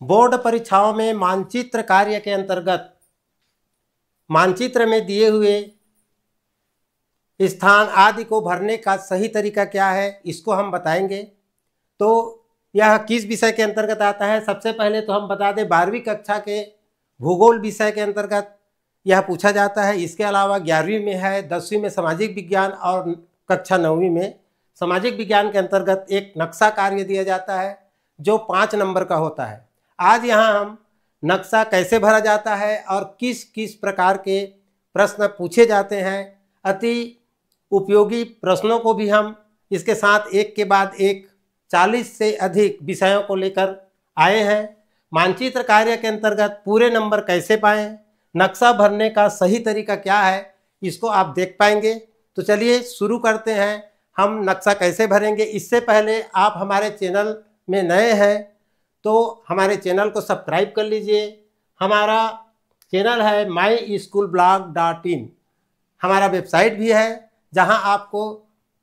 Board परीक्षाओं में मानचित्र कार्य के अंतर्गत मानचित्र में दिए हुए स्थान आदि को भरने का सही तरीका क्या है, इसको हम बताएंगे। तो यह किस विषय के अंतर्गत आता है? सबसे पहले तो हम बता दें 12वीं कक्षा के भूगोल विषय के अंतर्गत यह पूछा जाता है। इसके अलावा 11वीं में है, 10वीं में सामाजिक विज्ञान और कक्षा 9वीं में सामाजिक विज्ञान के अंतर्गत एक नक्शा कार्य दिया जाता है जो 5 नंबर का होता है। आज यहाँ हम नक्शा कैसे भरा जाता है और किस किस प्रकार के प्रश्न पूछे जाते हैं, अति उपयोगी प्रश्नों को भी हम इसके साथ एक के बाद एक 40 से अधिक विषयों को लेकर आए हैं। मानचित्र कार्य के अंतर्गत पूरे नंबर कैसे पाएं, नक्शा भरने का सही तरीका क्या है, इसको आप देख पाएंगे। तो चलिए शुरू करते हैं, हम नक्शा कैसे भरेंगे। इससे पहले आप हमारे चैनल में नए हैं तो हमारे चैनल को सब्सक्राइब कर लीजिए। हमारा चैनल है myschoolblog.in, हमारा वेबसाइट भी है जहां आपको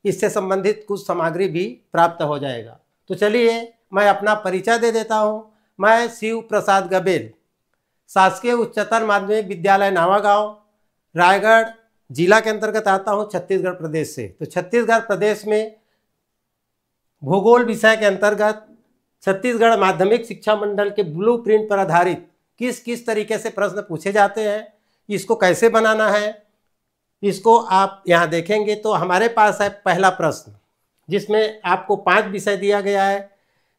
इससे संबंधित कुछ सामग्री भी प्राप्त हो जाएगा। तो चलिए मैं अपना परिचय दे देता हूं। मैं शिव प्रसाद गबेल, शासकीय उच्चतर माध्यमिक विद्यालय नावागांव, रायगढ़ जिला के अंतर्गत आता हूं, छत्तीसगढ़ प्रदेश से। तो छत्तीसगढ़ प्रदेश में भूगोल विषय के अंतर्गत छत्तीसगढ़ माध्यमिक शिक्षा मंडल के ब्लूप्रिंट पर आधारित किस किस तरीके से प्रश्न पूछे जाते हैं, इसको कैसे बनाना है, इसको आप यहाँ देखेंगे। तो हमारे पास है पहला प्रश्न, जिसमें आपको 5 विषय दिया गया है,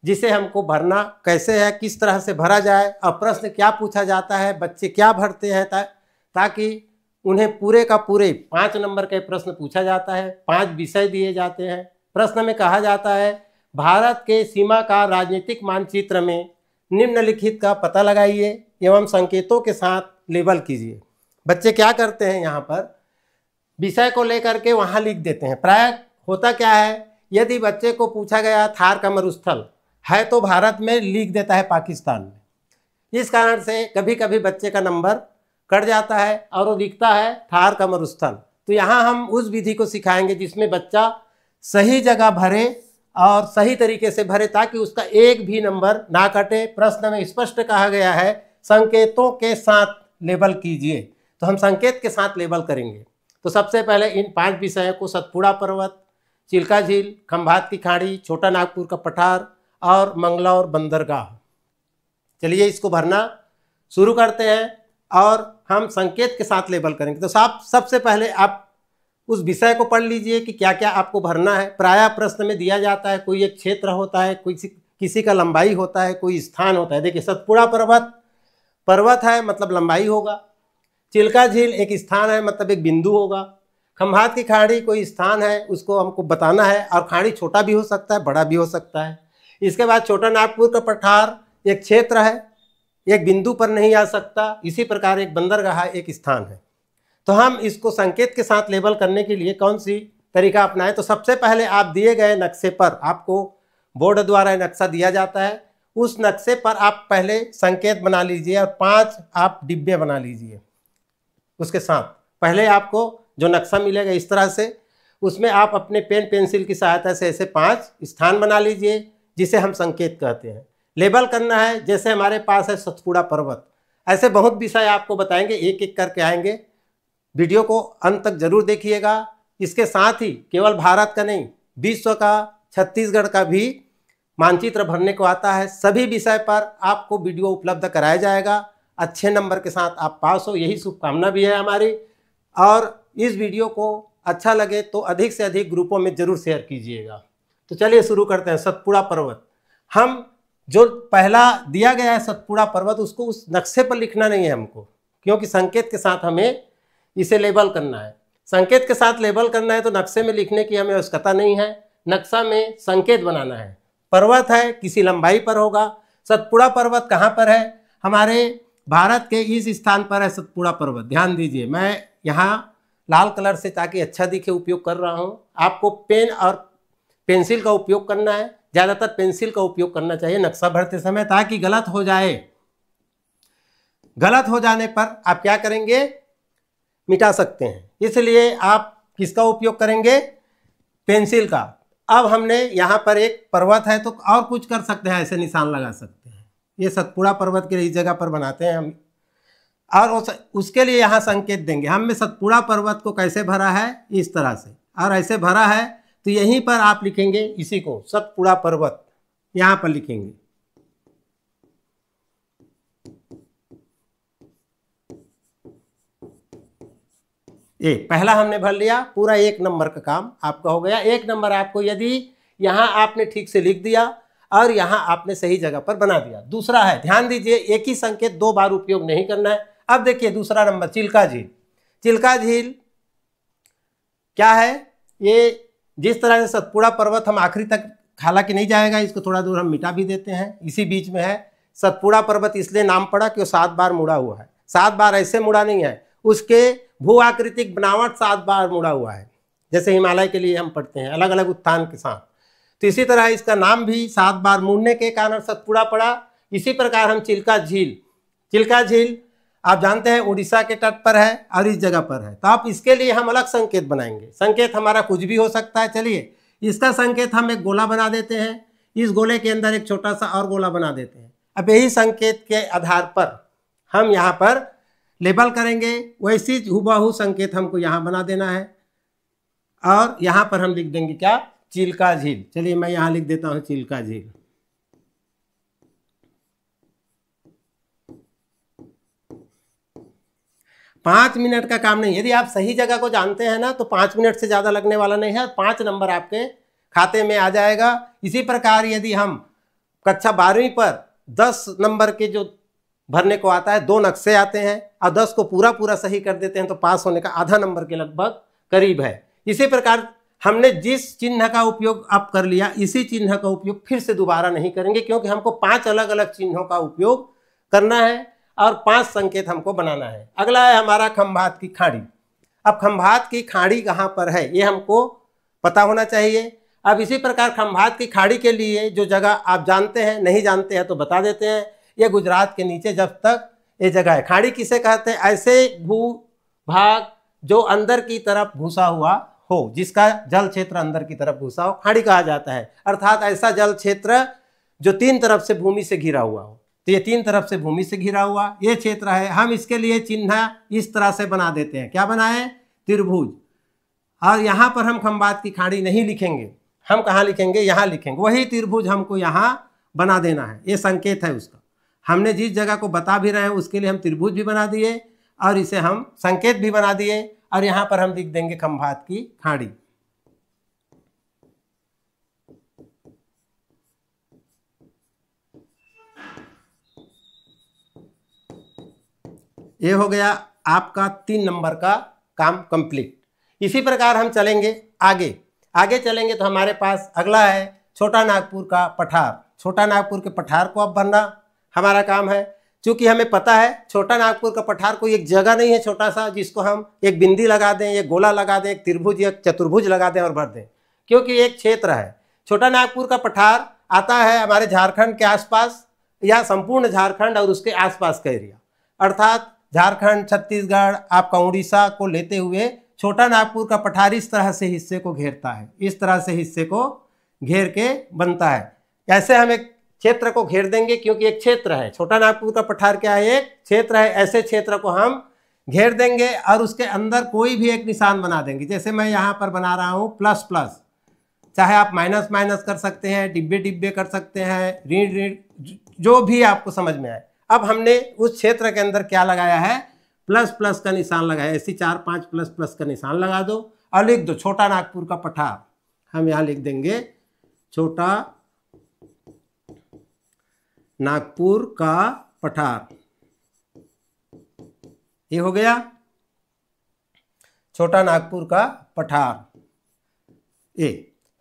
जिसे हमको भरना कैसे है, किस तरह से भरा जाए और प्रश्न क्या पूछा जाता है, बच्चे क्या भरते हैं, ताकि उन्हें पूरे का पूरे 5 नंबर के प्रश्न पूछा जाता है। 5 विषय दिए जाते हैं। प्रश्न में कहा जाता है भारत के सीमा का राजनीतिक मानचित्र में निम्नलिखित का पता लगाइए एवं संकेतों के साथ लेबल कीजिए। बच्चे क्या करते हैं, यहाँ पर विषय को लेकर के वहाँ लिख देते हैं। प्राय होता क्या है, यदि बच्चे को पूछा गया थार का मरुस्थल है तो भारत में लिख देता है पाकिस्तान में। इस कारण से कभी कभी बच्चे का नंबर कट जाता है और वो लिखता है थार का मरुस्थल। तो यहाँ हम उस विधि को सिखाएंगे जिसमें बच्चा सही जगह भरे और सही तरीके से भरे, ताकि उसका एक भी नंबर ना कटे। प्रश्न में स्पष्ट कहा गया है संकेतों के साथ लेबल कीजिए, तो हम संकेत के साथ लेबल करेंगे। तो सबसे पहले इन 5 विषयों को सतपुड़ा पर्वत, चिल्का झील, खंभात की खाड़ी, छोटा नागपुर का पठार और मंगलौर बंदरगाह। चलिए इसको भरना शुरू करते हैं और हम संकेत के साथ लेबल करेंगे। तो सबसे पहले आप उस विषय को पढ़ लीजिए कि क्या क्या आपको भरना है। प्रायः प्रश्न में दिया जाता है, कोई एक क्षेत्र होता है, कोई किसी का लंबाई होता है, कोई स्थान होता है। देखिए सतपुड़ा पर्वत है मतलब लंबाई होगा, चिल्का झील एक स्थान है मतलब एक बिंदु होगा, खंभात की खाड़ी कोई स्थान है उसको हमको बताना है, और खाड़ी छोटा भी हो सकता है बड़ा भी हो सकता है। इसके बाद छोटा नागपुर का पठार एक क्षेत्र है, एक बिंदु पर नहीं आ सकता। इसी प्रकार एक बंदरगाह एक स्थान है। तो हम इसको संकेत के साथ लेबल करने के लिए कौन सी तरीका अपनाएं? तो सबसे पहले आप दिए गए नक्शे पर, आपको बोर्ड द्वारा नक्शा दिया जाता है, उस नक्शे पर आप पहले संकेत बना लीजिए और 5 आप डिब्बे बना लीजिए। उसके साथ पहले आपको जो नक्शा मिलेगा इस तरह से, उसमें आप अपने पेन पेंसिल की सहायता से ऐसे 5 स्थान बना लीजिए, जिसे हम संकेत कहते हैं। लेबल करना है, जैसे हमारे पास है सतपुड़ा पर्वत। ऐसे बहुत विषय आपको बताएंगे, एक एक करके आएंगे। वीडियो को अंत तक जरूर देखिएगा। इसके साथ ही केवल भारत का नहीं, विश्व का, छत्तीसगढ़ का भी मानचित्र भरने को आता है। सभी विषय पर आपको वीडियो उपलब्ध कराया जाएगा। अच्छे नंबर के साथ आप पास हो, यही शुभकामना भी है हमारी। और इस वीडियो को अच्छा लगे तो अधिक से अधिक ग्रुपों में जरूर शेयर कीजिएगा। तो चलिए शुरू करते हैं। सतपुड़ा पर्वत, हम जो पहला दिया गया है सतपुड़ा पर्वत, उसको उस नक्शे पर लिखना नहीं है हमको, क्योंकि संकेत के साथ हमें इसे लेबल करना है। संकेत के साथ लेबल करना है तो नक्शे में लिखने की हमें आवश्यकता नहीं है। नक्शा में संकेत बनाना है। पर्वत है, किसी लंबाई पर होगा। सतपुड़ा पर्वत कहाँ पर है? हमारे भारत के इस स्थान पर है सतपुड़ा पर्वत। ध्यान दीजिए, मैं यहाँ लाल कलर से ताकि अच्छा दिखे उपयोग कर रहा हूँ। आपको पेन और पेंसिल का उपयोग करना है, ज़्यादातर पेंसिल का उपयोग करना चाहिए नक्शा भरते समय, ताकि गलत हो जाए। गलत हो जाने पर आप क्या करेंगे, मिटा सकते हैं। इसलिए आप किसका उपयोग करेंगे? पेंसिल का। अब हमने यहाँ पर एक पर्वत है तो और कुछ कर सकते हैं, ऐसे निशान लगा सकते हैं। ये सतपुड़ा पर्वत के इस जगह पर बनाते हैं हम, और उसके लिए यहाँ संकेत देंगे। हमने सतपुड़ा पर्वत को कैसे भरा है, इस तरह से, और ऐसे भरा है तो यहीं पर आप लिखेंगे इसी को, सतपुड़ा पर्वत यहाँ पर लिखेंगे। ये पहला हमने भर लिया, पूरा 1 नंबर का काम आपका हो गया। 1 नंबर आपको यदि यहाँ आपने ठीक से लिख दिया और यहाँ आपने सही जगह पर बना दिया। दूसरा है, ध्यान दीजिए, एक ही संकेत 2 बार उपयोग नहीं करना है। अब देखिए दूसरा नंबर, चिल्का झील। चिल्का झील क्या है, ये जिस तरह से सतपुड़ा पर्वत हम आखिरी तक हालांकि नहीं जाएगा, इसको थोड़ा दूर हम मिटा भी देते हैं, इसी बीच में है। सतपुड़ा पर्वत इसलिए नाम पड़ा कि वो 7 बार मुड़ा हुआ है। 7 बार ऐसे मुड़ा नहीं है, उसके भू आकृतिक बनावट 7 बार मुड़ा हुआ है, जैसे हिमालय के लिए हम पढ़ते हैं अलग अलग उत्थान के साथ। तो इसी तरह इसका नाम भी 7 बार मुड़ने के कारण सतपुड़ा पड़ा। इसी प्रकार हम चिल्का झील, चिल्का झील आप जानते हैं उड़ीसा के तट पर है और इस जगह पर है, तो आप इसके लिए हम अलग संकेत बनाएंगे। संकेत हमारा कुछ भी हो सकता है। चलिए इसका संकेत हम एक गोला बना देते हैं, इस गोले के अंदर एक छोटा सा और गोला बना देते हैं। अब यही संकेत के आधार पर हम यहाँ पर लेबल करेंगे, वैसी हुबहू संकेत हमको यहाँ बना देना है और यहाँ पर हम लिख देंगे क्या, चिल्का झील। चलिए मैं यहाँ लिख देता हूँ चिल्का झील। पाँच मिनट का काम नहीं, यदि आप सही जगह को जानते हैं ना तो 5 मिनट से ज़्यादा लगने वाला नहीं है, 5 नंबर आपके खाते में आ जाएगा। इसी प्रकार यदि हम कक्षा 12वीं पर 10 नंबर के जो भरने को आता है, 2 नक्शे आते हैं और 10 को पूरा सही कर देते हैं तो पास होने का आधा नंबर के लगभग करीब है। इसी प्रकार हमने जिस चिन्ह का उपयोग अब कर लिया, इसी चिन्ह का उपयोग फिर से दोबारा नहीं करेंगे, क्योंकि हमको 5 अलग अलग चिन्हों का उपयोग करना है और 5 संकेत हमको बनाना है। अगला है हमारा खंभात की खाड़ी। अब खंभात की खाड़ी कहाँ पर है ये हमको पता होना चाहिए। अब इसी प्रकार खंभात की खाड़ी के लिए जो जगह आप जानते हैं, नहीं जानते हैं तो बता देते हैं। ये गुजरात के नीचे जब तक ये जगह है। खाड़ी किसे कहते हैं, ऐसे भू भाग जो अंदर की तरफ घुसा हुआ हो, जिसका जल क्षेत्र अंदर की तरफ घुसा हो, खाड़ी कहा जाता है। अर्थात ऐसा जल क्षेत्र जो 3 तरफ से भूमि से घिरा हुआ हो। तो ये 3 तरफ से भूमि से घिरा हुआ ये क्षेत्र है। हम इसके लिए चिन्ह इस तरह से बना देते हैं, क्या बनाए, त्रिभुज। और यहाँ पर हम खंभात की खाड़ी नहीं लिखेंगे, हम कहाँ लिखेंगे, यहाँ लिखेंगे। वही त्रिभुज हमको यहाँ बना देना है, ये संकेत है उसका। हमने जिस जगह को बता भी रहे हैं उसके लिए हम त्रिभुज भी बना दिए और इसे हम संकेत भी बना दिए और यहाँ पर हम लिख देंगे खंभात की खाड़ी। ये हो गया आपका 3 नंबर का काम कंप्लीट। इसी प्रकार हम चलेंगे आगे। आगे चलेंगे तो हमारे पास अगला है छोटा नागपुर का पठार। छोटा नागपुर के पठार को अब भरना हमारा काम है। क्योंकि हमें पता है छोटा नागपुर का पठार कोई एक जगह नहीं है छोटा सा जिसको हम एक बिंदी लगा दें, एक गोला लगा दें, एक त्रिभुज या चतुर्भुज लगा दें और भर दें, क्योंकि एक क्षेत्र है। छोटा नागपुर का पठार आता है हमारे झारखंड के आसपास या संपूर्ण झारखंड और उसके आसपास का एरिया, अर्थात झारखंड, छत्तीसगढ़, आपका उड़ीसा को लेते हुए छोटा नागपुर का पठार इस तरह से हिस्से को घेरता है, इस तरह से हिस्से को घेर के बनता है। ऐसे हम एक क्षेत्र को घेर देंगे क्योंकि एक क्षेत्र है। छोटा नागपुर का पठार क्या है, एक क्षेत्र है। ऐसे क्षेत्र को हम घेर देंगे और उसके अंदर कोई भी एक निशान बना देंगे। जैसे मैं यहाँ पर बना रहा हूँ प्लस प्लस, चाहे आप माइनस माइनस कर सकते हैं, डिब्बे डिब्बे कर सकते हैं, ऋण ऋण, जो भी आपको समझ में आए। अब हमने उस क्षेत्र के अंदर क्या लगाया है, प्लस प्लस का निशान लगाया। ऐसी 4-5 प्लस प्लस का निशान लगा दो और लिख दो छोटा नागपुर का पठार। हम यहाँ लिख देंगे छोटा नागपुर का पठार। ये हो गया छोटा नागपुर का पठार।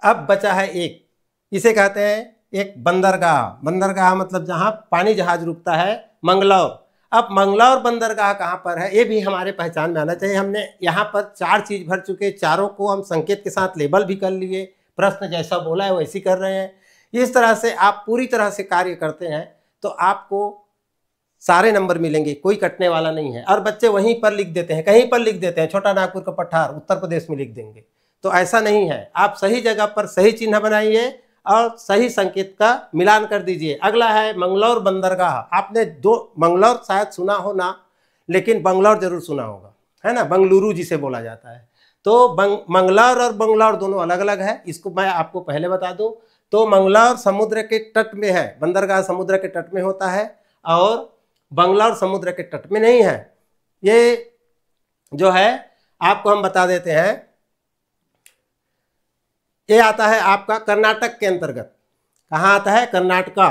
अब बचा है एक, इसे कहते हैं एक बंदरगाह। बंदरगाह मतलब जहां पानी जहाज रुकता है, मंगलौर। अब मंगलौर बंदरगाह कहाँ पर है ये भी हमारे पहचान में आना चाहिए। हमने यहाँ पर 4 चीज भर चुके, चारों को हम संकेत के साथ लेबल भी कर लिए, प्रश्न जैसा बोला है वैसी कर रहे हैं। इस तरह से आप पूरी तरह से कार्य करते हैं तो आपको सारे नंबर मिलेंगे, कोई कटने वाला नहीं है। और बच्चे वहीं पर लिख देते हैं, कहीं पर लिख देते हैं छोटा नागपुर का पठार उत्तर प्रदेश में लिख देंगे, तो ऐसा नहीं है। आप सही जगह पर सही चिन्ह बनाइए और सही संकेत का मिलान कर दीजिए। अगला है मंगलौर बंदरगाह। आपने दो मंगलौर शायद सुना हो ना, लेकिन बंगलौर जरूर सुना होगा, है ना, बंगलुरु जिसे बोला जाता है। तो मंगलौर और बंगलौर दोनों अलग अलग है, इसको मैं आपको पहले बता दूं। तो मंगलौर समुद्र के तट में है, बंदरगाह समुद्र के तट में होता है, और बंगलौर समुद्र के तट में नहीं है। ये जो है आपको हम बता देते हैं, ये आता है आपका कर्नाटक के अंतर्गत। कहाँ आता है? कर्नाटका।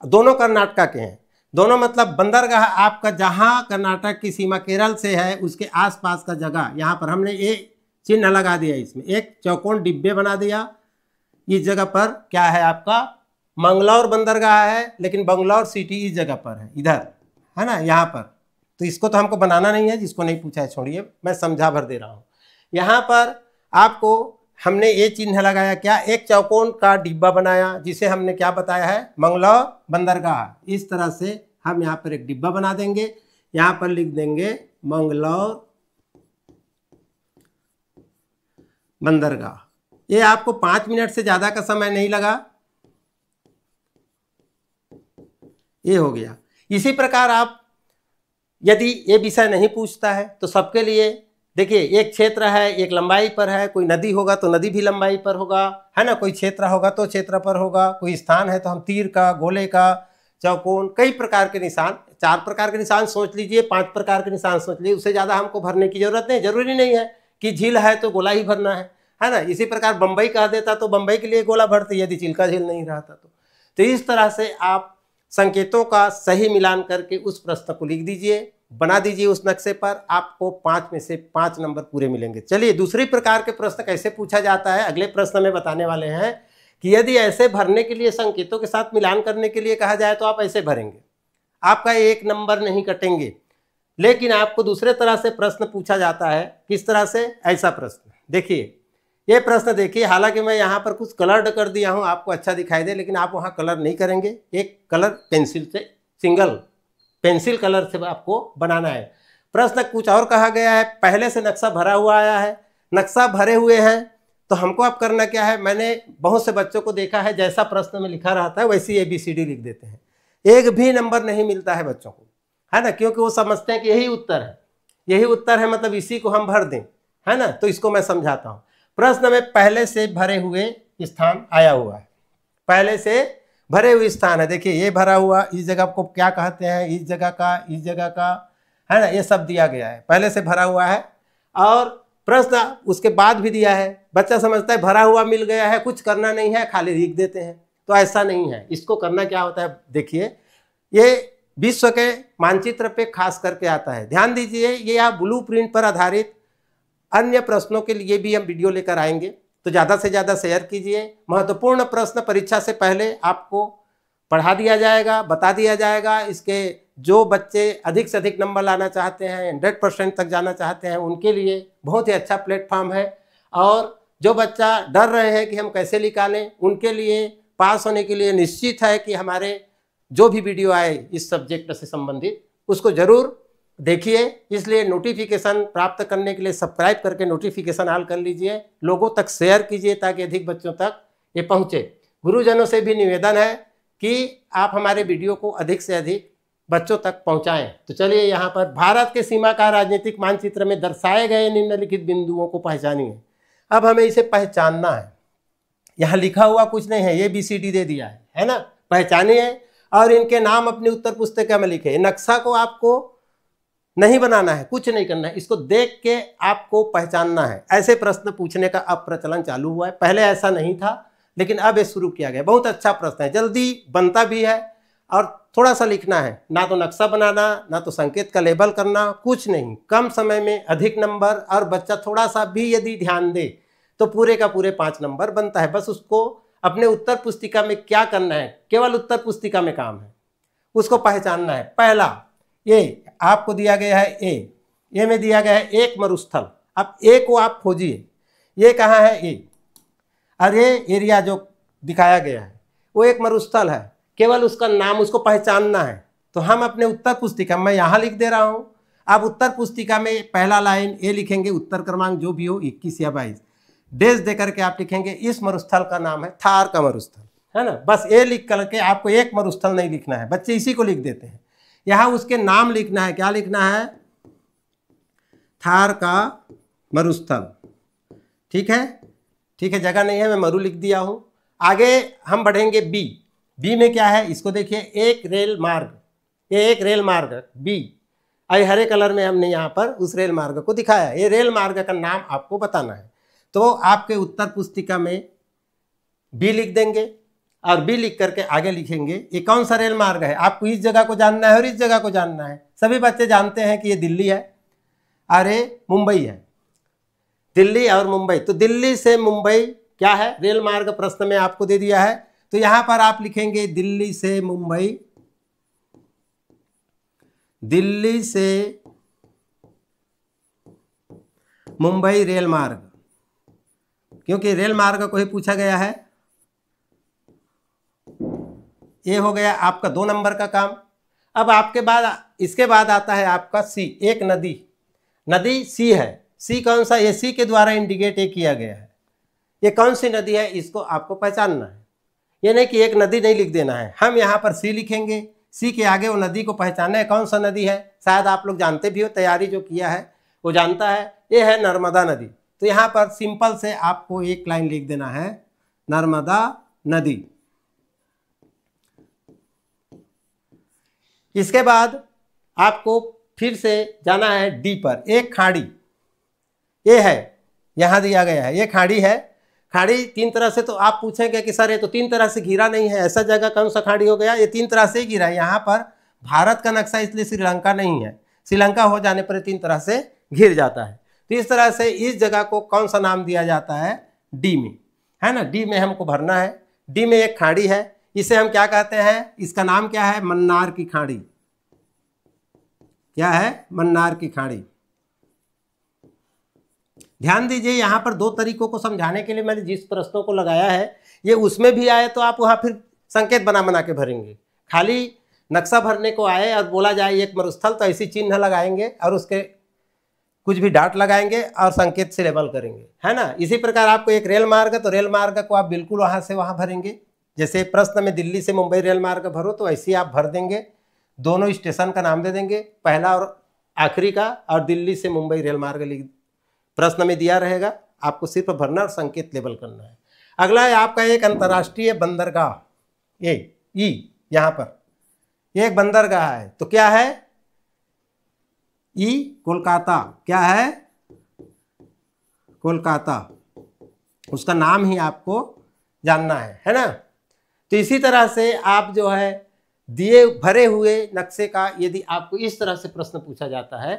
दोनों कर्नाटका के हैं, दोनों मतलब बंदरगाह आपका जहाँ कर्नाटक की सीमा केरल से है उसके आसपास का जगह, यहाँ पर हमने ये चिन्ह लगा दिया, इसमें एक चौकोन डिब्बे बना दिया। इस जगह पर क्या है आपका? मंगलौर बंदरगाह है, लेकिन बंगलौर सिटी इस जगह पर है, इधर है ना, यहाँ पर। तो इसको तो हमको बनाना नहीं है, जिसको नहीं पूछा है छोड़िए, मैं समझा भर दे रहा हूँ। यहाँ पर आपको हमने ये चिन्ह लगाया, क्या? एक चौकोन का डिब्बा बनाया, जिसे हमने क्या बताया है? मंगलौर बंदरगाह। इस तरह से हम यहाँ पर एक डिब्बा बना देंगे, यहाँ पर लिख देंगे मंगलौर बंदरगाह। ये आपको 5 मिनट से ज़्यादा का समय नहीं लगा, ये हो गया। इसी प्रकार आप यदि ये विषय नहीं पूछता है तो सबके लिए देखिए, एक क्षेत्र है, एक लंबाई पर है, कोई नदी होगा तो नदी भी लंबाई पर होगा, है ना, कोई क्षेत्र होगा तो क्षेत्र पर होगा, कोई स्थान है तो हम तीर का, गोले का, चौकोन, कई प्रकार के निशान, 4 प्रकार के निशान सोच लीजिए, 5 प्रकार के निशान सोच लीजिए, उससे ज़्यादा हमको भरने की जरूरत नहीं। जरूरी नहीं है कि झील है तो गोला ही भरना है ना। इसी प्रकार बम्बई कह देता तो बम्बई के लिए गोला भरते, यदि चिल्का झील नहीं रहा था तो इस तरह से आप संकेतों का सही मिलान करके उस प्रश्न को लिख दीजिए, बना दीजिए उस नक्शे पर। आपको 5 में से 5 नंबर पूरे मिलेंगे। चलिए, दूसरी प्रकार के प्रश्न कैसे पूछा जाता है अगले प्रश्न में बताने वाले हैं कि यदि ऐसे भरने के लिए, संकेतों के साथ मिलान करने के लिए कहा जाए तो आप ऐसे भरेंगे, आपका 1 नंबर नहीं कटेंगे। लेकिन आपको दूसरे तरह से प्रश्न पूछा जाता है। किस तरह से? ऐसा प्रश्न देखिए, ये प्रश्न देखिए, हालांकि मैं यहाँ पर कुछ कलर्ड कर दिया हूँ आपको अच्छा दिखाई दे, लेकिन आप वहाँ कलर नहीं करेंगे, एक कलर पेंसिल से, सिंगल पेंसिल कलर से आपको बनाना है। प्रश्न कुछ और कहा गया है, पहले से नक्शा भरा हुआ आया है, नक्शा भरे हुए हैं, तो हमको अब करना क्या है? मैंने बहुत से बच्चों को देखा है, जैसा प्रश्न में लिखा रहता है वैसी ABCD लिख देते हैं, 1 भी नंबर नहीं मिलता है बच्चों को, है ना, क्योंकि वो समझते हैं कि यही उत्तर है, यही उत्तर है, मतलब इसी को हम भर दें, है ना। तो इसको मैं समझाता हूँ। प्रश्न में पहले से भरे हुए स्थान आया हुआ है, पहले से भरे हुए स्थान है। देखिए, ये भरा हुआ, इस जगह को क्या कहते हैं, इस जगह का, इस जगह का, है ना, ये सब दिया गया है, पहले से भरा हुआ है। और प्रश्न उसके बाद भी दिया है, बच्चा समझता है भरा हुआ मिल गया है, कुछ करना नहीं है, खाली लिख देते हैं, तो ऐसा नहीं है। इसको करना क्या होता है? देखिए, ये विश्व के मानचित्र पे खास करके आता है, ध्यान दीजिए। ये आप ब्लूप्रिंट पर आधारित अन्य प्रश्नों के लिए भी हम वीडियो लेकर आएंगे, तो ज़्यादा से ज़्यादा शेयर कीजिए। महत्वपूर्ण प्रश्न परीक्षा से पहले आपको पढ़ा दिया जाएगा, बता दिया जाएगा। इसके जो बच्चे अधिक से अधिक नंबर लाना चाहते हैं, 100% तक जाना चाहते हैं, उनके लिए बहुत ही अच्छा प्लेटफॉर्म है। और जो बच्चा डर रहे हैं कि हम कैसे निकालें, उनके लिए, पास होने के लिए निश्चित है कि हमारे जो भी वीडियो आए इस सब्जेक्ट से संबंधित, उसको जरूर देखिए। इसलिए नोटिफिकेशन प्राप्त करने के लिए सब्सक्राइब करके नोटिफिकेशन ऑल कर लीजिए, लोगों तक शेयर कीजिए ताकि अधिक बच्चों तक ये पहुँचे। गुरुजनों से भी निवेदन है कि आप हमारे वीडियो को अधिक से अधिक बच्चों तक पहुँचाएँ। तो चलिए, यहाँ पर भारत के सीमा का राजनीतिक मानचित्र में दर्शाए गए निम्नलिखित बिंदुओं को पहचानिए। अब हमें इसे पहचानना है, यहाँ लिखा हुआ कुछ नहीं है, ABCD दे दिया है ना, पहचानिए और इनके नाम अपनी उत्तर पुस्तिका में लिखे। नक्शा को आपको नहीं बनाना है, कुछ नहीं करना है, इसको देख के आपको पहचानना है। ऐसे प्रश्न पूछने का अब प्रचलन चालू हुआ है, पहले ऐसा नहीं था, लेकिन अब ये शुरू किया गया। बहुत अच्छा प्रश्न है, जल्दी बनता भी है और थोड़ा सा लिखना है, ना तो नक्शा बनाना, ना तो संकेत का लेबल करना, कुछ नहीं। कम समय में अधिक नंबर, और बच्चा थोड़ा सा भी यदि ध्यान दे तो पूरे का पूरे 5 नंबर बनता है। बस उसको अपने उत्तर पुस्तिका में क्या करना है, केवल उत्तर पुस्तिका में काम है, उसको पहचानना है। पहला, ये आपको दिया गया है ए में दिया गया है एक मरुस्थल। अब ए को आप खोजिए, ये कहाँ है? ए, और ये एरिया जो दिखाया गया है वो एक मरुस्थल है, केवल उसका नाम, उसको पहचानना है। तो हम अपने उत्तर पुस्तिका, मैं यहाँ लिख दे रहा हूँ, आप उत्तर पुस्तिका में पहला लाइन ए लिखेंगे, उत्तर क्रमांक जो भी हो 21 या 22, डेज दे करके आप लिखेंगे इस मरुस्थल का नाम है थार का मरुस्थल। है ना। बस ये लिख करके आपको एक मरुस्थल नहीं लिखना है, बच्चे इसी को लिख देते हैं। यहाँ उसके नाम लिखना है, क्या लिखना है, थार का मरुस्थल। ठीक है, ठीक है, जगह नहीं है, मैं मरु लिख दिया हूँ। आगे हम बढ़ेंगे बी। बी में क्या है, इसको देखिए, एक रेल मार्ग, ये एक रेल मार्ग बी। आई हरे कलर में हमने यहाँ पर उस रेल मार्ग को दिखाया। ये रेल मार्ग का नाम आपको बताना है, तो आपके उत्तर पुस्तिका में बी लिख देंगे और बी लिख करके आगे लिखेंगे ये कौन सा रेल मार्ग है। आपको इस जगह को जानना है और इस जगह को जानना है। सभी बच्चे जानते हैं कि ये दिल्ली है और ये मुंबई है, दिल्ली और मुंबई। तो दिल्ली से मुंबई क्या है, रेल मार्ग प्रश्न में आपको दे दिया है। तो यहां पर आप लिखेंगे दिल्ली से मुंबई, दिल्ली से मुंबई रेल मार्ग, क्योंकि रेल मार्ग को ही पूछा गया है। ये हो गया आपका 2 नंबर का काम। अब आपके बाद इसके बाद आता है आपका सी, एक नदी। नदी सी है, सी कौन सा, ये सी के द्वारा इंडिकेट किया गया है। ये कौन सी नदी है, इसको आपको पहचानना है। ये नहीं कि एक नदी नहीं लिख देना है, हम यहाँ पर सी लिखेंगे, सी के आगे वो नदी को पहचानना है कौन सा नदी है। शायद आप लोग जानते भी हो, तैयारी जो किया है वो जानता है, ये है नर्मदा नदी। तो यहाँ पर सिंपल से आपको एक लाइन लिख देना है, नर्मदा नदी। इसके बाद आपको फिर से जाना है डी पर। एक खाड़ी ये है, यहाँ दिया गया है, ये खाड़ी है। खाड़ी 3 तरह से, तो आप पूछेंगे कि सर ये तो 3 तरह से घिरा नहीं है, ऐसा जगह कौन सा खाड़ी हो गया। ये 3 तरह से ही घिरा है। यहाँ पर भारत का नक्शा इसलिए श्रीलंका नहीं है, श्रीलंका हो जाने पर 3 तरह से घिर जाता है। तो इस तरह से इस जगह को कौन सा नाम दिया जाता है, डी में, है ना। डी में हमको भरना है। डी में एक खाड़ी है, इसे हम क्या कहते हैं, इसका नाम क्या है, मन्नार की खाड़ी। क्या है, मन्नार की खाड़ी। ध्यान दीजिए, यहाँ पर 2 तरीकों को समझाने के लिए मैंने जिस प्रश्नों को लगाया है, ये उसमें भी आए तो आप वहाँ फिर संकेत बना बना के भरेंगे। खाली नक्शा भरने को आए और बोला जाए एक मरुस्थल, तो ऐसी चिन्ह लगाएंगे और उसके कुछ भी डाट लगाएंगे और संकेत से लेबल करेंगे, है ना। इसी प्रकार आपको एक रेल मार्ग, तो रेल मार्ग को आप बिल्कुल वहाँ से वहाँ भरेंगे। जैसे प्रश्न में दिल्ली से मुंबई रेल मार्ग भरो, तो ऐसे ही आप भर देंगे। दोनों स्टेशन का नाम दे देंगे, पहला और आखिरी का, और दिल्ली से मुंबई रेल मार्ग लिख प्रश्न में दिया रहेगा। आपको सिर्फ भरना और संकेत लेबल करना है। अगला है आपका एक अंतर्राष्ट्रीय बंदरगाह, ये ई, यहाँ पर एक बंदरगाह है। तो क्या है, ई कोलकाता। क्या है, कोलकाता। उसका नाम ही आपको जानना है ना। तो इसी तरह से आप जो है दिए भरे हुए नक्शे का यदि आपको इस तरह से प्रश्न पूछा जाता है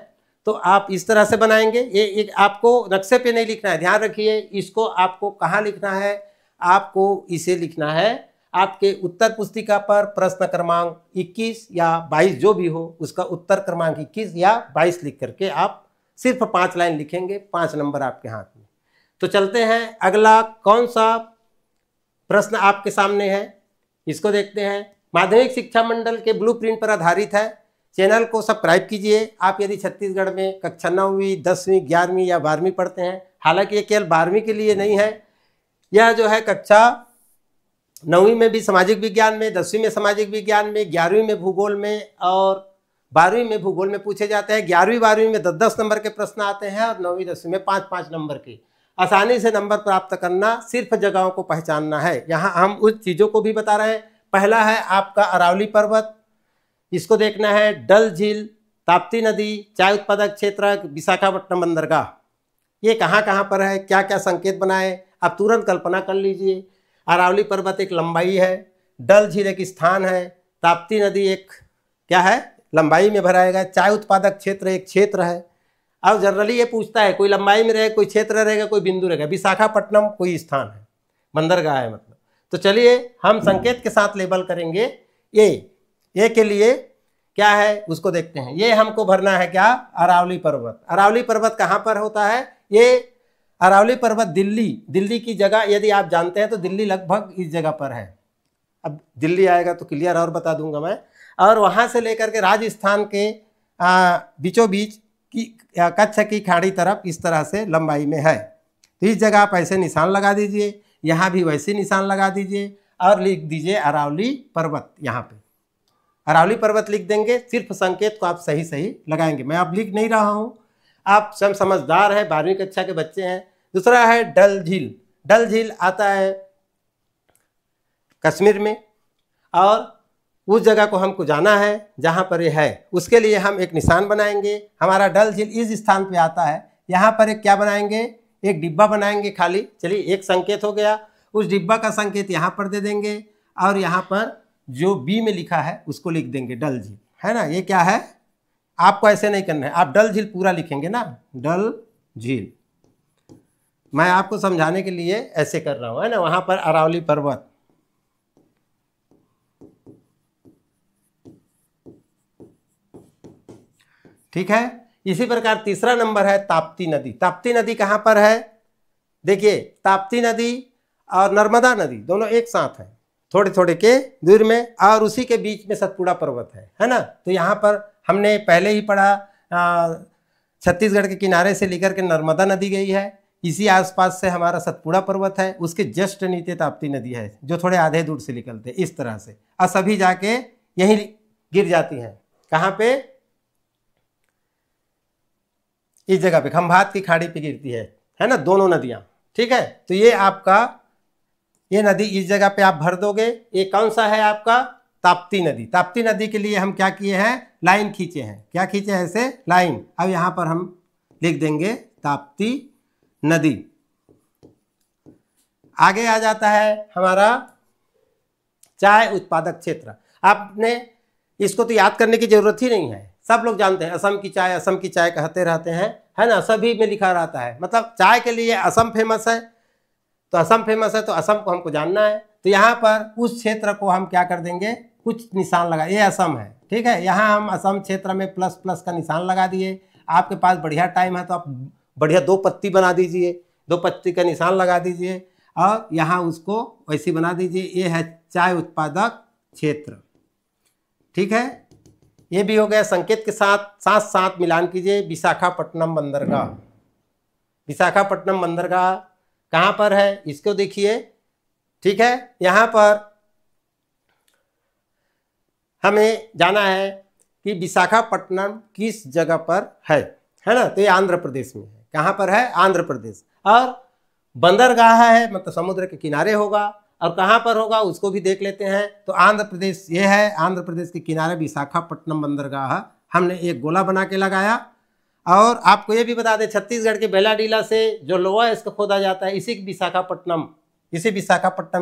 तो आप इस तरह से बनाएंगे। ये एक आपको नक्शे पे नहीं लिखना है, ध्यान रखिए। इसको आपको कहाँ लिखना है, आपको इसे लिखना है आपके उत्तर पुस्तिका पर प्रश्न क्रमांक 21 या 22 जो भी हो, उसका उत्तर क्रमांक 21 या 22 लिख करके आप सिर्फ 5 लाइन लिखेंगे, 5 नंबर आपके हाथ में। तो चलते हैं, अगला कौन सा प्रश्न आपके सामने है, इसको देखते हैं। माध्यमिक शिक्षा मंडल के ब्लूप्रिंट पर आधारित है। चैनल को सब्सक्राइब कीजिए। आप यदि छत्तीसगढ़ में कक्षा 9वीं 10वीं 11वीं या 12वीं पढ़ते हैं, हालांकि ये केवल 12वीं के लिए नहीं है, यह जो है कक्षा 9वीं में भी सामाजिक विज्ञान में, 10वीं में सामाजिक विज्ञान में, 11वीं में भूगोल में और 12वीं में भूगोल में पूछे जाते हैं। 11वीं 12वीं में 10-10 नंबर के प्रश्न आते हैं और 9वीं 10वीं में 5-5 नंबर के। आसानी से नंबर प्राप्त करना, सिर्फ जगहों को पहचानना है। यहाँ हम उस चीज़ों को भी बता रहे हैं। पहला है आपका अरावली पर्वत, इसको देखना है। डल झील, ताप्ती नदी, चाय उत्पादक क्षेत्र, विशाखापट्टनम बंदरगाह, ये कहाँ कहाँ पर है, क्या क्या संकेत बनाए, आप तुरंत कल्पना कर लीजिए। अरावली पर्वत एक लंबाई है, डल झील एक स्थान है, ताप्ती नदी एक क्या है, लंबाई में भराएगा, चाय उत्पादक क्षेत्र एक क्षेत्र है। अब जनरली ये पूछता है कोई लंबाई में रहेगा, कोई क्षेत्र रहेगा, कोई बिंदु रहेगा। विशाखापट्टनम कोई स्थान है, बंदरगाह है मतलब। तो चलिए हम संकेत के साथ लेबल करेंगे। ए के लिए क्या है उसको देखते हैं। ये हमको भरना है क्या, अरावली पर्वत। अरावली पर्वत कहाँ पर होता है, ये अरावली पर्वत दिल्ली की जगह यदि आप जानते हैं तो दिल्ली लगभग इस जगह पर है। अब दिल्ली आएगा तो क्लियर और बता दूंगा मैं। और वहाँ से लेकर के राजस्थान के बीचों बीच की कच्छ की खाड़ी तरफ इस तरह से लंबाई में है। तो इस जगह आप ऐसे निशान लगा दीजिए, यहाँ भी वैसे निशान लगा दीजिए। और लिख दीजिए अरावली पर्वत। यहाँ पे अरावली पर्वत लिख देंगे, सिर्फ संकेत को आप सही सही लगाएंगे। मैं अब लिख नहीं रहा हूँ, आप स्वयं समझदार हैं, 12वीं कक्षा के बच्चे हैं। दूसरा है डल झील। डल झील आता है कश्मीर में, और उस जगह को हमको जाना है जहाँ पर ये है। उसके लिए हम एक निशान बनाएंगे। हमारा डल झील इस स्थान पे आता है। यहाँ पर एक क्या बनाएंगे, एक डिब्बा बनाएंगे खाली। चलिए, एक संकेत हो गया। उस डिब्बा का संकेत यहाँ पर दे देंगे, और यहाँ पर जो बी में लिखा है उसको लिख देंगे डल झील, है ना। ये क्या है, आपको ऐसे नहीं करना है, आप डल झील पूरा लिखेंगे ना, डल झील। मैं आपको समझाने के लिए ऐसे कर रहा हूँ, है ना। वहाँ पर अरावली पर्वत, ठीक है। इसी प्रकार तीसरा नंबर है ताप्ती नदी। ताप्ती नदी कहाँ पर है, देखिए, ताप्ती नदी और नर्मदा नदी दोनों एक साथ हैं, थोड़े थोड़े के दूर में, और उसी के बीच में सतपुड़ा पर्वत है ना। तो यहाँ पर हमने पहले ही पढ़ा, छत्तीसगढ़ के किनारे से लेकर के नर्मदा नदी गई है, इसी आसपास से हमारा सतपुड़ा पर्वत है, उसके जस्ट नीचे ताप्ती नदी है, जो थोड़े आधे दूर से निकलते इस तरह से, और सभी जाके यहीं गिर जाती हैं। कहाँ पे, इस जगह पे खंभात की खाड़ी पे गिरती है ना, दोनों नदियाँ, ठीक है। तो ये आपका, ये नदी इस जगह पे आप भर दोगे। ये कौन सा है आपका, ताप्ती नदी। ताप्ती नदी के लिए हम क्या किए हैं, लाइन खींचे हैं। क्या खींचे हैं, ऐसे लाइन। अब यहाँ पर हम लिख देंगे ताप्ती नदी। आगे आ जाता है हमारा चाय उत्पादक क्षेत्र। आपने इसको तो याद करने की जरूरत ही नहीं है, सब लोग जानते हैं, असम की चाय, असम की चाय कहते रहते हैं, है ना, सभी में लिखा रहता है। मतलब चाय के लिए असम फेमस है, तो असम फेमस है, तो असम को हमको जानना है। तो यहाँ पर उस क्षेत्र को हम क्या कर देंगे, कुछ निशान लगा, ये असम है, ठीक है। यहाँ हम असम क्षेत्र में प्लस प्लस का निशान लगा दिए। आपके पास बढ़िया टाइम है तो आप बढ़िया 2 पत्ती बना दीजिए, 2 पत्ती का निशान लगा दीजिए, और यहाँ उसको वैसी बना दीजिए। ये है चाय उत्पादक क्षेत्र, ठीक है। ये भी हो गया। संकेत के साथ साथ साथ मिलान कीजिए। विशाखापट्टनम बंदरगाह। विशाखापट्टनम बंदरगाह कहाँ पर है, इसको देखिए, ठीक है। यहाँ पर हमें जाना है कि विशाखापट्टनम किस जगह पर है ना। तो ये आंध्र प्रदेश में है। कहाँ पर है, आंध्र प्रदेश। और बंदरगाह है, मतलब समुद्र के किनारे होगा, और कहाँ पर होगा उसको भी देख लेते हैं। तो आंध्र प्रदेश ये है, आंध्र प्रदेश के किनारे विशाखापट्टनम बंदरगाह हमने एक गोला बना के लगाया। और आपको ये भी बता दें, छत्तीसगढ़ के बेलाडीला से जो लोहा इसको खोदा जाता है, इसी विशाखापट्टनम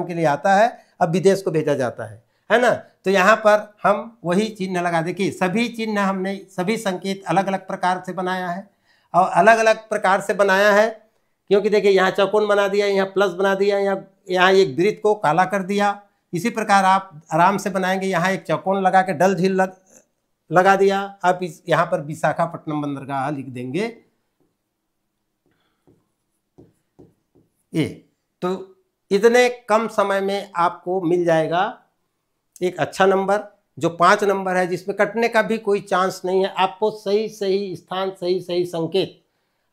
के लिए आता है, अब विदेश को भेजा जाता है ना। तो यहाँ पर हम वही चिन्ह लगा, देखिए सभी चिन्ह हमने, सभी संकेत अलग अलग प्रकार से बनाया है, और अलग अलग प्रकार से बनाया है क्योंकि देखिए यहाँ चौकोन बना दिया, यहाँ प्लस बना दिया, यहाँ एक वृत्त को काला कर दिया। इसी प्रकार आप आराम से बनाएंगे। यहाँ एक चौकोन लगा के डल झील लगा दिया। आप यहाँ पर विशाखापट्टनम बंदरगाह लिख देंगे। ये तो इतने कम समय में आपको मिल जाएगा एक अच्छा नंबर, जो 5 नंबर है, जिसमें कटने का भी कोई चांस नहीं है। आपको सही सही स्थान, सही सही संकेत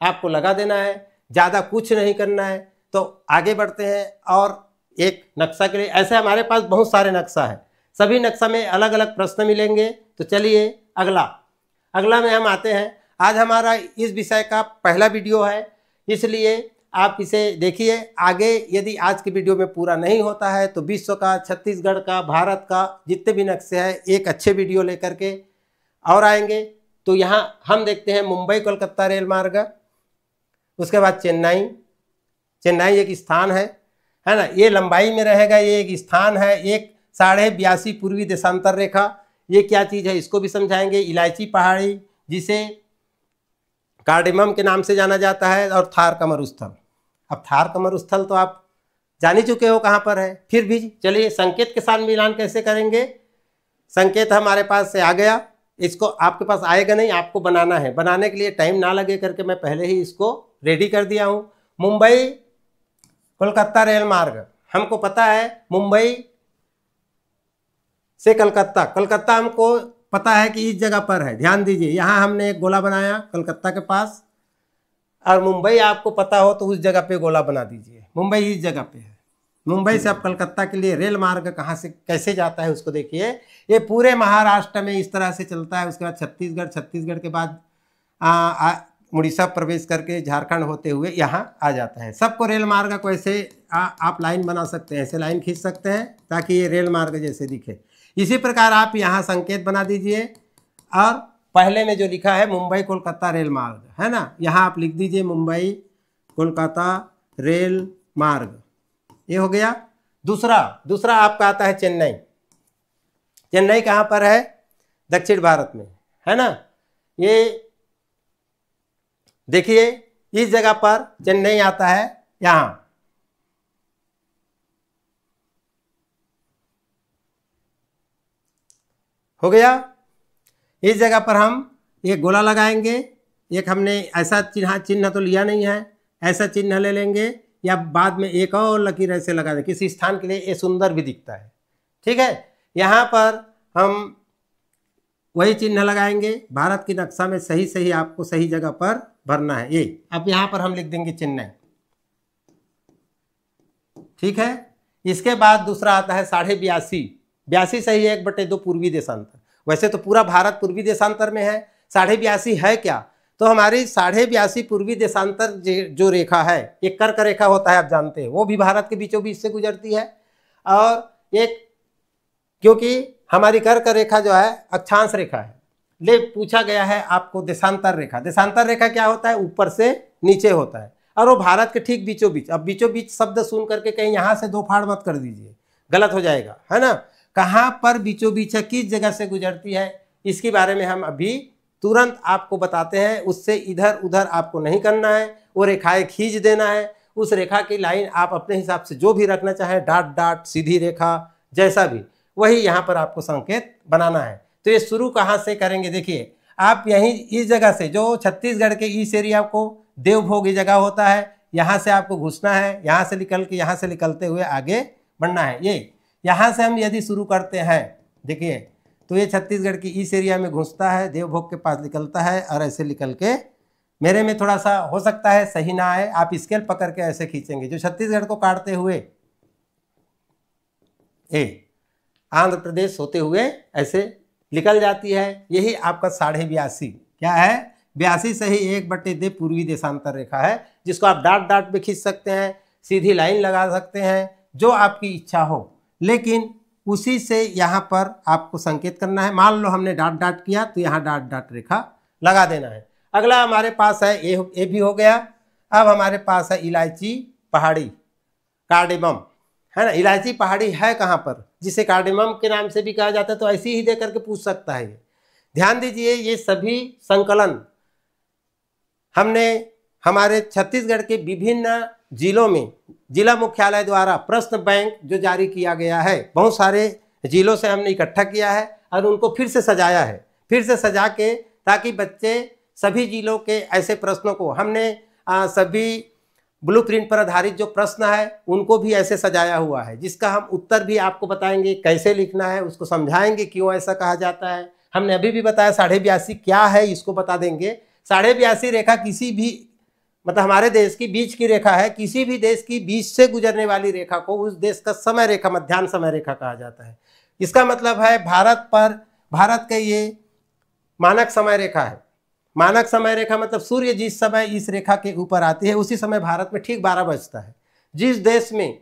आपको लगा देना है, ज़्यादा कुछ नहीं करना है। तो आगे बढ़ते हैं, और एक नक्शा के लिए ऐसे हमारे पास बहुत सारे नक्शा है, सभी नक्शा में अलग अलग प्रश्न मिलेंगे। तो चलिए अगला में हम आते हैं। आज हमारा इस विषय का पहला वीडियो है, इसलिए आप इसे देखिए। आगे यदि आज की वीडियो में पूरा नहीं होता है तो विश्व का, छत्तीसगढ़ का, भारत का जितने भी नक्शे हैं, एक अच्छे वीडियो लेकर के और आएंगे। तो यहाँ हम देखते हैं मुंबई कोलकाता रेल मार्ग, उसके बाद चेन्नई एक स्थान है ना, ये लंबाई में रहेगा, ये एक स्थान है। एक 82.5 पूर्वी देशांतर रेखा, ये क्या चीज़ है इसको भी समझाएंगे। इलायची पहाड़ी, जिसे कार्डेमम के नाम से जाना जाता है, और थार का मरुस्थल। अब थार का मरुस्थल तो आप जान ही चुके हो कहाँ पर है, फिर भी चलिए संकेत के साथ मिलान कैसे करेंगे। संकेत हमारे पास से आ गया, इसको आपके पास आएगा नहीं, आपको बनाना है। बनाने के लिए टाइम ना लगे करके मैं पहले ही इसको रेडी कर दिया हूँ। मुंबई कोलकाता रेल मार्ग, हमको पता है मुंबई से कलकत्ता हमको पता है कि इस जगह पर है। ध्यान दीजिए, यहाँ हमने एक गोला बनाया कलकत्ता के पास, और मुंबई आपको पता हो तो उस जगह पे गोला बना दीजिए। मुंबई इस जगह पे है, मुंबई से अब कलकत्ता के लिए रेल मार्ग कहाँ से कैसे जाता है उसको देखिए। ये पूरे महाराष्ट्र में इस तरह से चलता है, उसके बाद छत्तीसगढ़, छत्तीसगढ़ के बाद उड़ीसा प्रवेश करके झारखंड होते हुए यहाँ आ जाता है। सबको रेल मार्ग को ऐसे आप लाइन बना सकते हैं, ऐसे लाइन खींच सकते हैं ताकि ये रेल मार्ग जैसे दिखे। इसी प्रकार आप यहाँ संकेत बना दीजिए और पहले में जो लिखा है मुंबई कोलकाता रेल मार्ग है ना, यहाँ आप लिख दीजिए मुंबई कोलकाता रेल मार्ग, ये हो गया। दूसरा आपका आता है चेन्नई। चेन्नई कहाँ पर है? दक्षिण भारत में है ना। ये देखिए इस जगह पर चेन्नई आता है, यहाँ हो गया। इस जगह पर हम एक गोला लगाएंगे, एक हमने ऐसा चिन्ह तो लिया नहीं है, ऐसा चिन्ह ले लेंगे या बाद में एक और लकीर ऐसे लगा दें, किसी स्थान के लिए ये सुंदर भी दिखता है। ठीक है, यहाँ पर हम वही चिन्ह लगाएंगे। भारत की नक्शा में सही सही आपको सही जगह पर भरना है। ये अब यहाँ पर हम लिख देंगे चेन्नई। ठीक है, इसके बाद दूसरा आता है 82.5। 82 सही है, 1/2 पूर्वी देशांतर। वैसे तो पूरा भारत पूर्वी देशांतर में है, 82.5 है क्या? तो हमारी 82.5 पूर्वी देशांतर जो रेखा है, एक कर्क रेखा होता है, आप जानते हैं, वो भी भारत के बीचों बीच से गुजरती है। और एक क्योंकि हमारी कर्क रेखा जो है अक्षांश रेखा है, ले पूछा गया है आपको देशांतर रेखा। देशांतर रेखा क्या होता है? ऊपर से नीचे होता है और वो भारत के ठीक बीचों बीच। अब बीचों बीच शब्द सुन करके कहीं यहाँ से 2 फाड़ मत कर दीजिए, गलत हो जाएगा, है ना। कहाँ पर बीचों बीच है, किस जगह से गुजरती है, इसके बारे में हम अभी तुरंत आपको बताते हैं। उससे इधर उधर आपको नहीं करना है, वो रेखाएं खींच देना है। उस रेखा की लाइन आप अपने हिसाब से जो भी रखना चाहें, डाट डाट, सीधी रेखा, जैसा भी, वही यहाँ पर आपको संकेत बनाना है। तो ये शुरू कहाँ से करेंगे? देखिए आप यहीं इस जगह से, जो छत्तीसगढ़ के इस एरिया को देवभोग ये जगह होता है, यहाँ से आपको घुसना है, यहाँ से निकल के यहाँ से निकलते हुए आगे बढ़ना है। ये यहाँ से हम यदि शुरू करते हैं, देखिए तो ये छत्तीसगढ़ की इस एरिया में घुसता है, देवभोग के पास निकलता है और ऐसे निकल के, मेरे में थोड़ा सा हो सकता है सही ना आए, आप स्केल पकड़ के ऐसे खींचेंगे, जो छत्तीसगढ़ को काटते हुए आंध्र प्रदेश होते हुए ऐसे निकल जाती है। यही आपका 82.5 क्या है? 82 सही 1/2 पूर्वी देशांतर रेखा है, जिसको आप डाट डाट पे खींच सकते हैं, सीधी लाइन लगा सकते हैं, जो आपकी इच्छा हो। लेकिन उसी से यहाँ पर आपको संकेत करना है। मान लो हमने डाट डाट किया तो यहाँ डाट डाट रेखा लगा देना है। अगला हमारे पास है ये भी हो गया। अब हमारे पास है इलायची पहाड़ी, कार्डेमम, है ना। इलायची पहाड़ी है कहाँ पर, जिसे कार्डेमम के नाम से भी कहा जाता है, तो ऐसे ही दे करके पूछ सकता है। ध्यान दीजिए, ये सभी संकलन हमने हमारे छत्तीसगढ़ के विभिन्न जिलों में जिला मुख्यालय द्वारा प्रश्न बैंक जो जारी किया गया है, बहुत सारे जिलों से हमने इकट्ठा किया है और उनको फिर से सजाया है, फिर से सजा के, ताकि बच्चे सभी जिलों के ऐसे प्रश्नों को हमने सभी ब्लूप्रिंट पर आधारित जो प्रश्न है उनको भी ऐसे सजाया हुआ है, जिसका हम उत्तर भी आपको बताएंगे कैसे लिखना है, उसको समझाएंगे क्यों ऐसा कहा जाता है। हमने अभी भी बताया 82.5 क्या है, इसको बता देंगे। 82.5 रेखा किसी भी, मतलब हमारे देश की बीच की रेखा है, किसी भी देश की बीच से गुजरने वाली रेखा को उस देश का समय रेखा, मध्याह्न समय रेखा कहा जाता है। इसका मतलब है भारत का ये मानक समय रेखा है। मानक समय रेखा मतलब सूर्य जिस समय इस रेखा के ऊपर आती है, उसी समय भारत में ठीक 12 बजता है। जिस देश में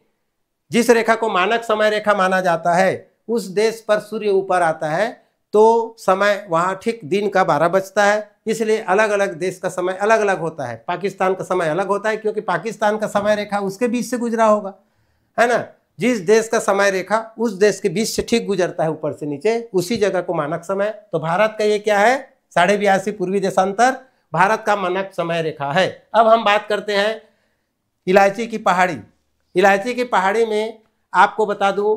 जिस रेखा को मानक समय रेखा माना जाता है, उस देश पर सूर्य ऊपर आता है तो समय वहाँ ठीक दिन का 12 बजता है। इसलिए अलग अलग देश का समय अलग अलग होता है। पाकिस्तान का समय अलग होता है, क्योंकि पाकिस्तान का समय रेखा उसके बीच से गुजरा होगा, है ना। जिस देश का समय रेखा उस देश के बीच से ठीक गुजरता है ऊपर से नीचे, उसी जगह को मानक समय। तो भारत का ये क्या है? 82.5 पूर्वी देशांतर भारत का मानक समय रेखा है। अब हम बात करते हैं इलायची की पहाड़ी। इलायची की पहाड़ी में आपको बता दूं,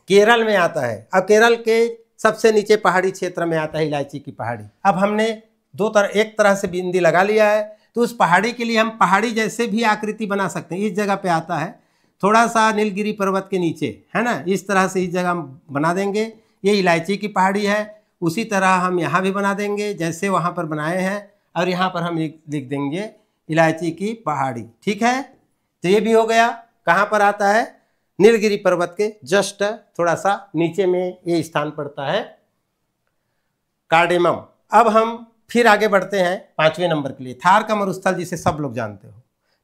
केरल में आता है। अब केरल के सबसे नीचे पहाड़ी क्षेत्र में आता है इलायची की पहाड़ी। अब हमने एक तरह से बिंदी लगा लिया है, तो उस पहाड़ी के लिए हम पहाड़ी जैसे भी आकृति बना सकते हैं। इस जगह पे आता है, थोड़ा सा नीलगिरी पर्वत के नीचे, है ना, इस तरह से इस जगह हम बना देंगे। ये इलायची की पहाड़ी है। उसी तरह हम यहाँ भी बना देंगे जैसे वहाँ पर बनाए हैं, और यहाँ पर हम लिख देंगे इलायची की पहाड़ी। ठीक है, तो ये भी हो गया। कहाँ पर आता है? नीलगिरी पर्वत के जस्ट थोड़ा सा नीचे में ये स्थान पड़ता है कार्डेमम। अब हम फिर आगे बढ़ते हैं 5वें नंबर के लिए, थार का मरुस्थल जिसे सब लोग जानते हो।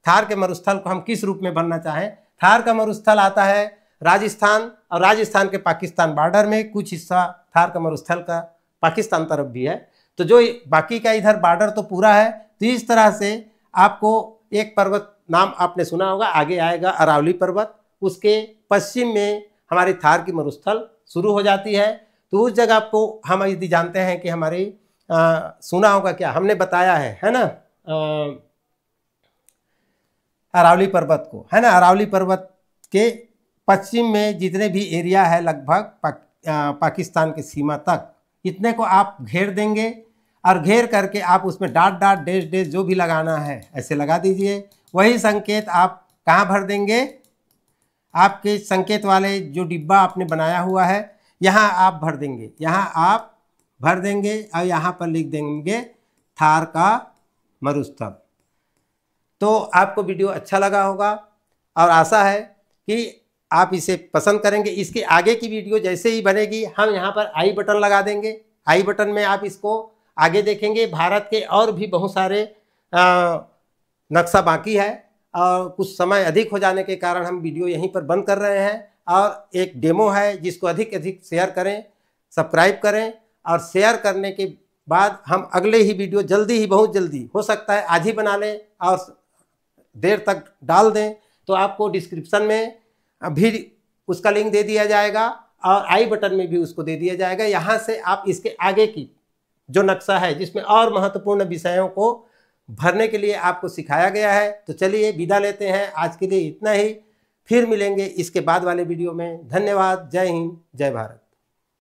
थार के मरुस्थल को हम किस रूप में बनना चाहें? थार का मरुस्थल आता है राजस्थान, और राजस्थान के पाकिस्तान बॉर्डर में कुछ हिस्सा थार का मरुस्थल का पाकिस्तान तरफ भी है। तो जो बाकी का इधर बॉर्डर तो पूरा है। तो इस तरह से आपको एक पर्वत नाम आपने सुना होगा, आगे आएगा अरावली पर्वत, उसके पश्चिम में हमारी थार की मरुस्थल शुरू हो जाती है। तो उस जगह को हम यदि जानते हैं कि हमारी सुना होगा, क्या हमने बताया है ना, अरावली पर्वत को, है ना। अरावली पर्वत के पश्चिम में जितने भी एरिया है लगभग पाकिस्तान की सीमा तक, इतने को आप घेर देंगे, और घेर करके आप उसमें डॉट डॉट डैश डैश जो भी लगाना है ऐसे लगा दीजिए। वही संकेत आप कहाँ भर देंगे? आपके संकेत वाले जो डिब्बा आपने बनाया हुआ है यहाँ आप भर देंगे, यहाँ आप भर देंगे, और यहाँ पर लिख देंगे थार का मरुस्थल। तो आपको वीडियो अच्छा लगा होगा और आशा है कि आप इसे पसंद करेंगे। इसके आगे की वीडियो जैसे ही बनेगी हम यहाँ पर आई बटन लगा देंगे। आई बटन में आप इसको आगे देखेंगे। भारत के और भी बहुत सारे नक्शा बाकी है, और कुछ समय अधिक हो जाने के कारण हम वीडियो यहीं पर बंद कर रहे हैं। और एक डेमो है जिसको अधिक अधिक शेयर करें, सब्सक्राइब करें, और शेयर करने के बाद हम अगले ही वीडियो जल्दी ही, बहुत जल्दी, हो सकता है आज ही बना लें और देर तक डाल दें, तो आपको डिस्क्रिप्शन में भी उसका लिंक दे दिया जाएगा और आई बटन में भी उसको दे दिया जाएगा। यहाँ से आप इसके आगे की जो नक्शा है जिसमें और महत्वपूर्ण विषयों को भरने के लिए आपको सिखाया गया है। तो चलिए विदा लेते हैं, आज के लिए इतना ही। फिर मिलेंगे इसके बाद वाले वीडियो में। धन्यवाद। जय हिंद, जय भारत।